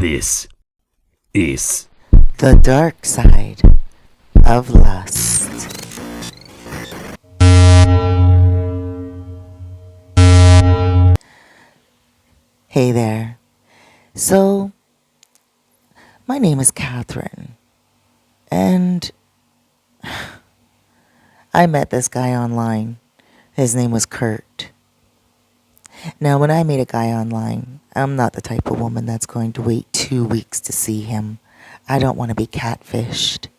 This is The dark side of lust. Hey there. So, my name is Catherine, and I met this guy online. His name was Kurt. Now, when I meet a guy online, I'm not the type of woman that's going to wait 2 weeks to see him. I don't want to be catfished.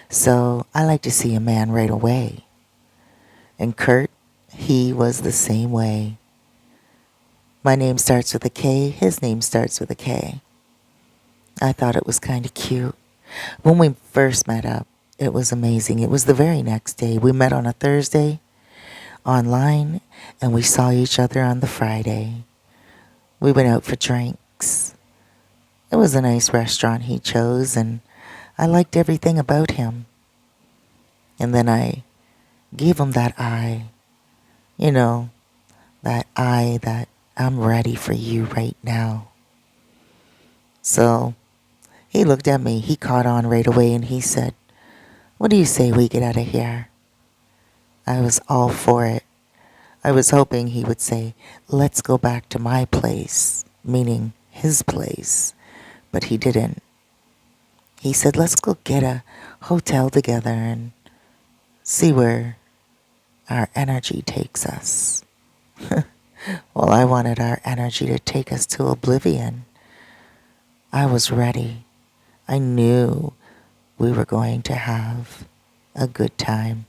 So, I like to see a man right away. And Kurt, he was the same way. My name starts with a K, his name starts with a K. I thought it was kind of cute. When we first met up, it was amazing. It was the very next day. We met on a Thursday online, and we saw each other on the Friday. We went out for drinks. It was a nice restaurant he chose, and I liked everything about him. And then I gave him that eye. You know, that eye that I'm ready for you right now. So he looked at me, he caught on right away, and he said, "What do you say we get out of here?" I was all for it. I was hoping he would say, "Let's go back to my place," meaning his place. But he didn't. He said, "Let's go get a hotel together and see where our energy takes us." Well, I wanted our energy to take us to oblivion. I was ready. I knew we were going to have a good time.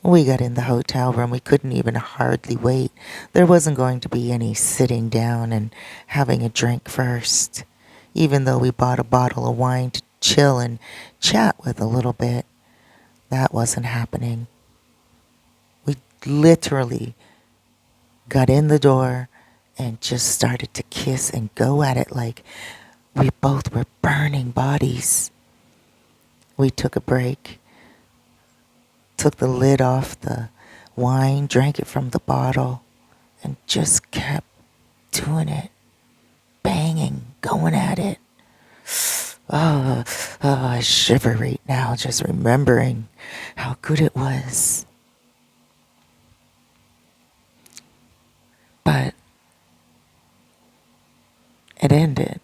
We got in the hotel room. We couldn't even hardly wait. There wasn't going to be any sitting down and having a drink first. Even though we bought a bottle of wine to chill and chat with a little bit, that wasn't happening. We literally got in the door and just started to kiss and go at it like we both were burning bodies. We took a break, took the lid off the wine, drank it from the bottle, and just kept doing it, banging, going at it. Oh, I shiver right now just remembering how good it was. But it ended.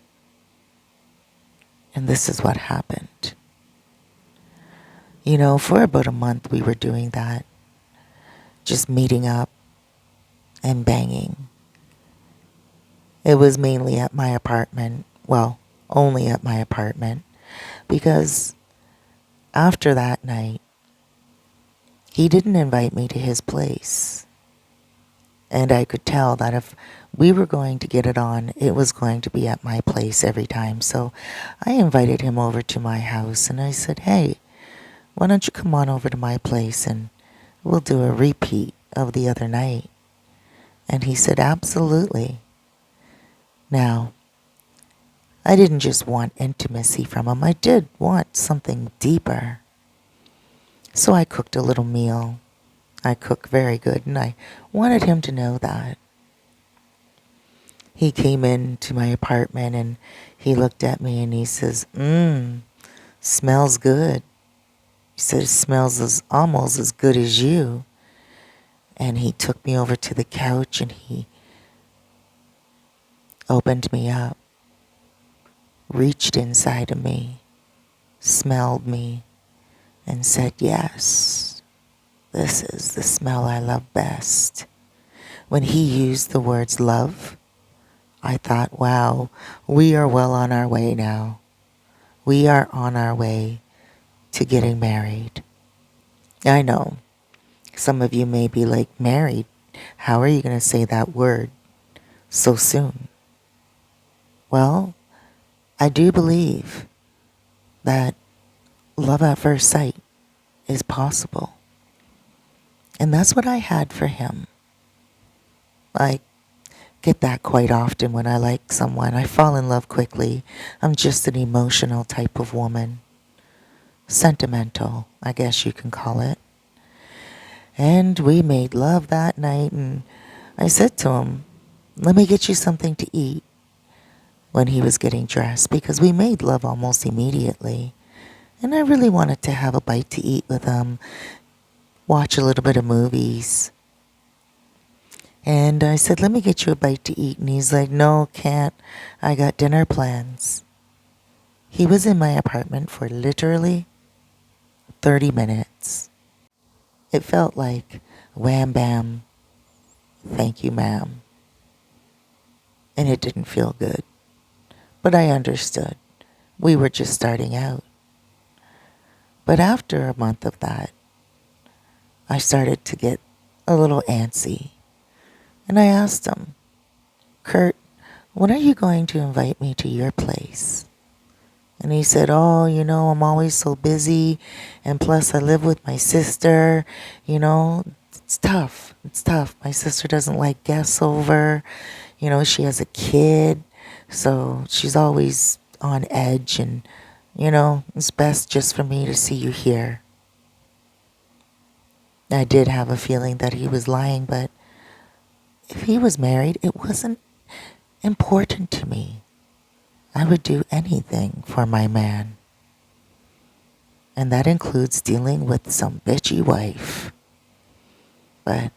And this is what happened. You know, for about a month we were doing that. Just meeting up and banging. It was mainly at my apartment. Well, only at my apartment. Because after that night, he didn't invite me to his place. And I could tell that if we were going to get it on, it was going to be at my place every time. So I invited him over to my house and I said, "Hey, why don't you come on over to my place and we'll do a repeat of the other night?" And he said, "Absolutely." Now, I didn't just want intimacy from him. I did want something deeper. So I cooked a little meal. I cook very good, and I wanted him to know that. He came into my apartment and he looked at me and he says, smells good." He said, "It smells almost as good as you." And he took me over to the couch and he opened me up, reached inside of me, smelled me, and said, "Yes, this is the smell I love best." When he used the words love, I thought, wow, we are well on our way now. We are on our way to getting married. I know some of you may be like, "Married? How are you going to say that word so soon?" Well, I do believe that love at first sight is possible. And that's what I had for him. I get that quite often when I like someone. I fall in love quickly. I'm just an emotional type of woman. Sentimental, I guess you can call it. And we made love that night, and I said to him, "Let me get you something to eat." when he was getting dressed because we made love almost immediately. And I really wanted to have a bite to eat with him, watch a little bit of movies. And I said, let me get you a bite to eat. And he's like, no, can't. I got dinner plans. He was in my apartment for literally 30 minutes. It felt like wham bam, thank you, ma'am. And it didn't feel good. But I understood. We were just starting out. But after a month of that, I started to get a little antsy. And I asked him, Kurt, when are you going to invite me to your place? And he said, oh, I'm always so busy. And plus, I live with my sister. It's tough. It's tough. My sister doesn't like guests over. She has a kid. So she's always on edge. And, it's best just for me to see you here. I did have a feeling that he was lying, but if he was married, it wasn't important to me. I would do anything for my man. And that includes dealing with some bitchy wife. But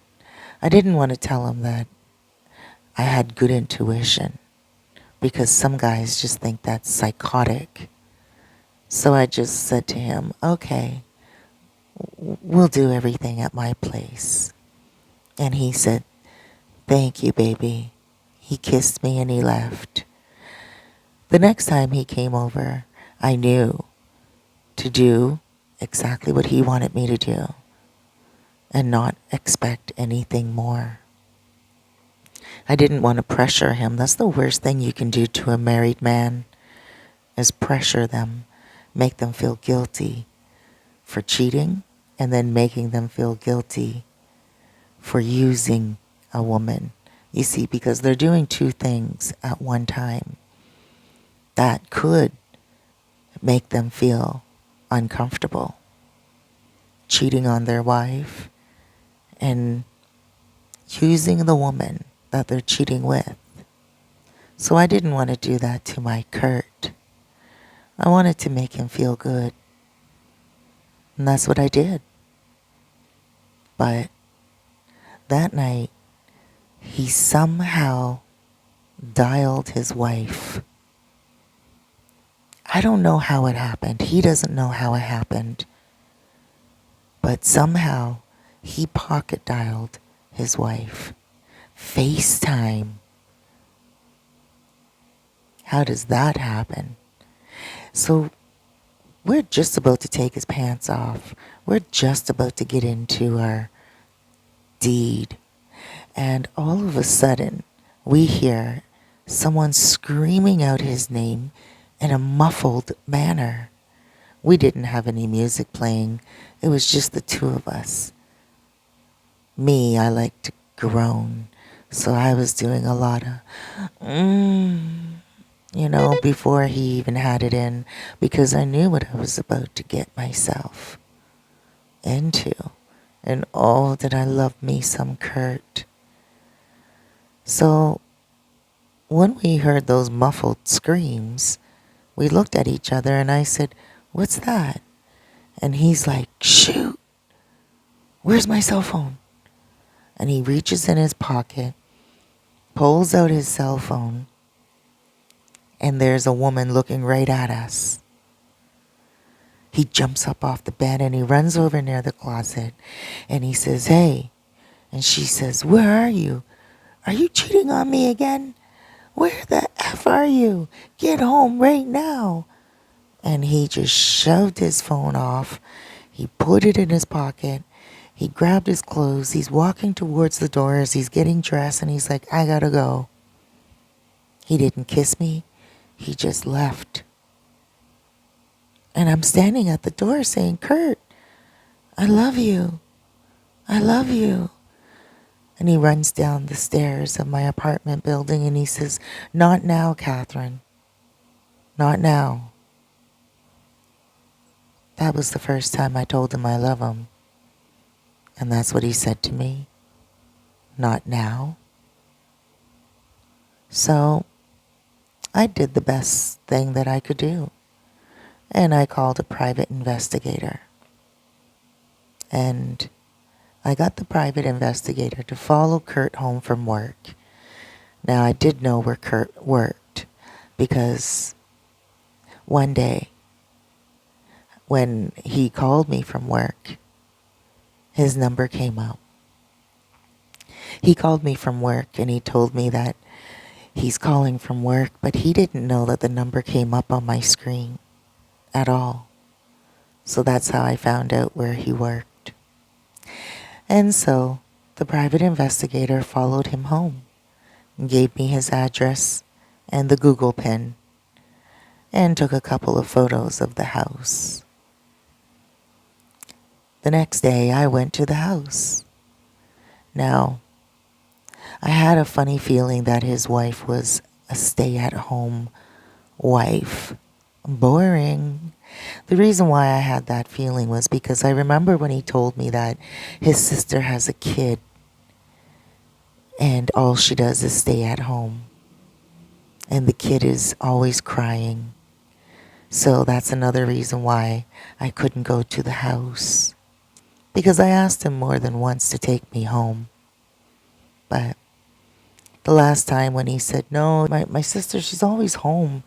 I didn't want to tell him that I had good intuition because some guys just think that's psychotic. So I just said to him, okay, we'll do everything at my place. And he said, thank you, baby. He kissed me and he left. The next time he came over, I knew to do exactly what he wanted me to do and not expect anything more. I didn't want to pressure him. That's the worst thing you can do to a married man is pressure them, make them feel guilty for cheating and then making them feel guilty for using a woman. You see, because they're doing two things at one time that could make them feel uncomfortable. Cheating on their wife and using the woman that they're cheating with. So I didn't want to do that to my Kurt. I wanted to make him feel good. And that's what I did. But that night, he somehow dialed his wife. I don't know how it happened. He doesn't know how it happened. But somehow, he pocket dialed his wife. FaceTime. How does that happen? So we're just about to take his pants off. We're just about to get into our deed. And all of a sudden, we hear someone screaming out his name in a muffled manner. We didn't have any music playing. It was just the two of us. Me, I like to groan. So I was doing a lot of, before he even had it in, because I knew what I was about to get myself into. And oh, did I love me some Kurt. So when we heard those muffled screams, we looked at each other and I said, what's that? And he's like, shoot, where's my cell phone? And he reaches in his pocket, pulls out his cell phone, and there's a woman looking right at us. He jumps up off the bed and he runs over near the closet and he says, hey. And she says, where are you? Are you cheating on me again? Where the F are you? Get home right now. And he just shoved his phone off. He put it in his pocket. He grabbed his clothes. He's walking towards the door as he's getting dressed and he's like, I gotta go. He didn't kiss me. He just left. And I'm standing at the door saying, Kurt, I love you. I love you. And he runs down the stairs of my apartment building and he says, not now, Catherine. Not now. That was the first time I told him I love him. And that's what he said to me. Not now. So I did the best thing that I could do, and I called a private investigator. And I got the private investigator to follow Kurt home from work. Now, I did know where Kurt worked because one day when he called me from work, his number came up. He called me from work and he told me that he's calling from work, but he didn't know that the number came up on my screen at all. So that's how I found out where he worked. And so the private investigator followed him home and gave me his address and the Google pin and took a couple of photos of the house. The next day I went to the house. Now, I had a funny feeling that his wife was a stay-at-home wife. Boring. The reason why I had that feeling was because I remember when he told me that his sister has a kid and all she does is stay at home. And the kid is always crying. So that's another reason why I couldn't go to the house. Because I asked him more than once to take me home. But the last time when he said, no, my sister, she's always home.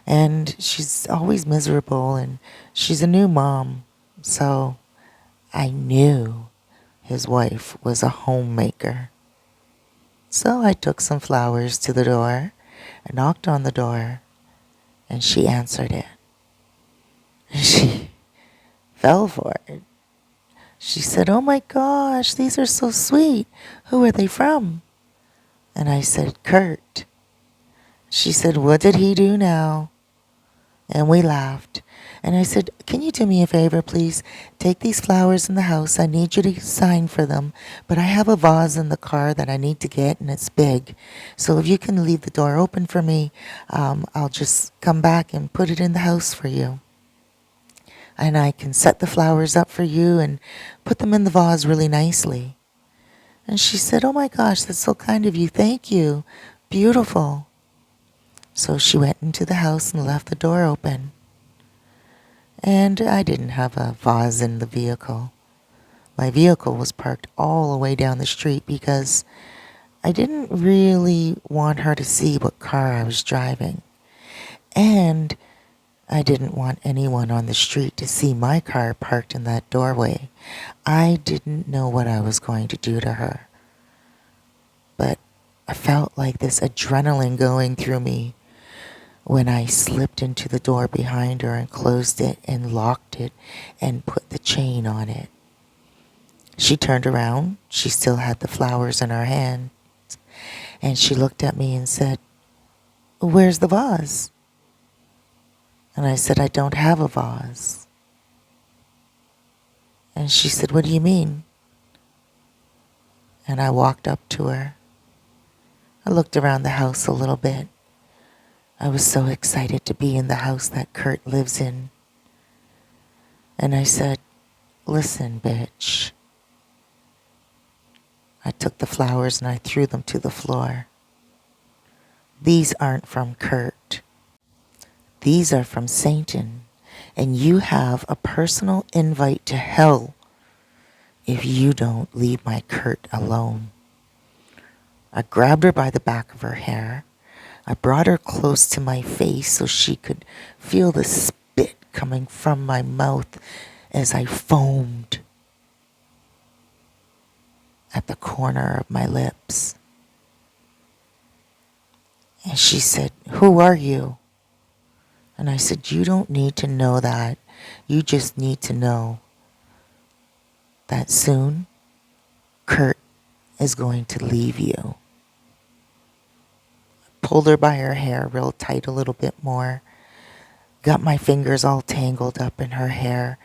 And she's always miserable. And she's a new mom. So I knew his wife was a homemaker. So I took some flowers to the door. I knocked on the door. And she answered it. She fell for it. She said, oh my gosh, these are so sweet. Who are they from? And I said, Kurt. She said, what did he do now? And we laughed. And I said, can you do me a favor, please? Take these flowers in the house. I need you to sign for them. But I have a vase in the car that I need to get, and it's big. So if you can leave the door open for me, I'll just come back and put it in the house for you. And I can set the flowers up for you and put them in the vase really nicely. And she said, oh my gosh, that's so kind of you. Thank you. Beautiful. So she went into the house and left the door open. And I didn't have a vase in the vehicle. My vehicle was parked all the way down the street because I didn't really want her to see what car I was driving. And I didn't want anyone on the street to see my car parked in that doorway. I didn't know what I was going to do to her. But I felt like this adrenaline going through me when I slipped into the door behind her and closed it and locked it and put the chain on it. She turned around. She still had the flowers in her hand. And she looked at me and said, where's the vase? And I said, I don't have a vase. And she said, what do you mean? And I walked up to her. I looked around the house a little bit. I was so excited to be in the house that Kurt lives in. And I said, listen, bitch. I took the flowers and I threw them to the floor. These aren't from Kurt. These are from Satan, and you have a personal invite to hell if you don't leave my Kurt alone. I grabbed her by the back of her hair. I brought her close to my face so she could feel the spit coming from my mouth as I foamed at the corner of my lips. And she said, who are you? And I said, you don't need to know that. You just need to know that soon Kurt is going to leave you. Pulled her by her hair real tight a little bit more. Got my fingers all tangled up in her hair.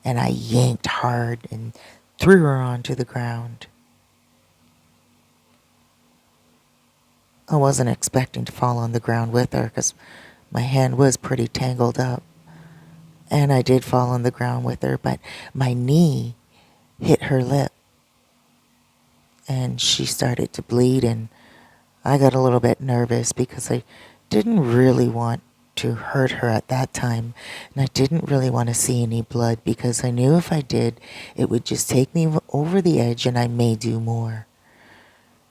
And I yanked hard and threw her onto the ground. I wasn't expecting to fall on the ground with her because my hand was pretty tangled up. And I did fall on the ground with her, but my knee hit her lip. And she started to bleed, and I got a little bit nervous because I didn't really want to hurt her at that time, and I didn't really want to see any blood because I knew if I did, it would just take me over the edge and I may do more.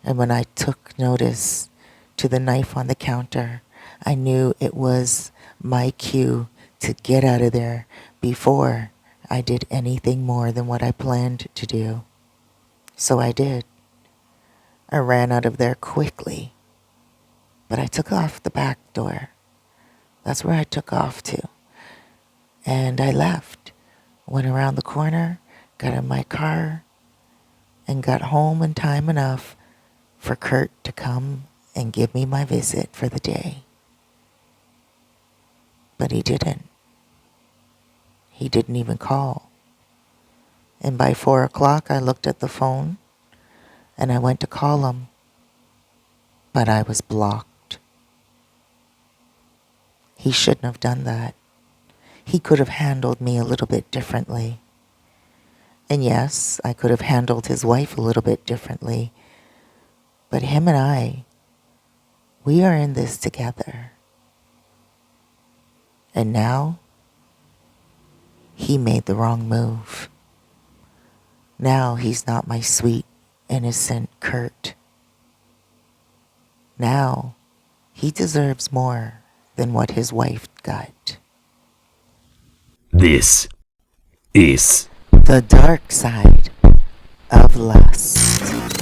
And when I took notice to the knife on the counter, I knew it was my cue to get out of there before I did anything more than what I planned to do. So I did. I ran out of there quickly, but I took off the back door. That's where I took off to. And I left, went around the corner, got in my car, and got home in time enough for Kurt to come and give me my visit for the day. But he didn't. He didn't even call. And by 4 o'clock, I looked at the phone and I went to call him, but I was blocked. He shouldn't have done that. He could have handled me a little bit differently. And yes, I could have handled his wife a little bit differently. But him and I, we are in this together. And now, he made the wrong move. Now he's not my sweet, innocent Kurt. Now, he deserves more than what his wife got. This is The dark side of lust.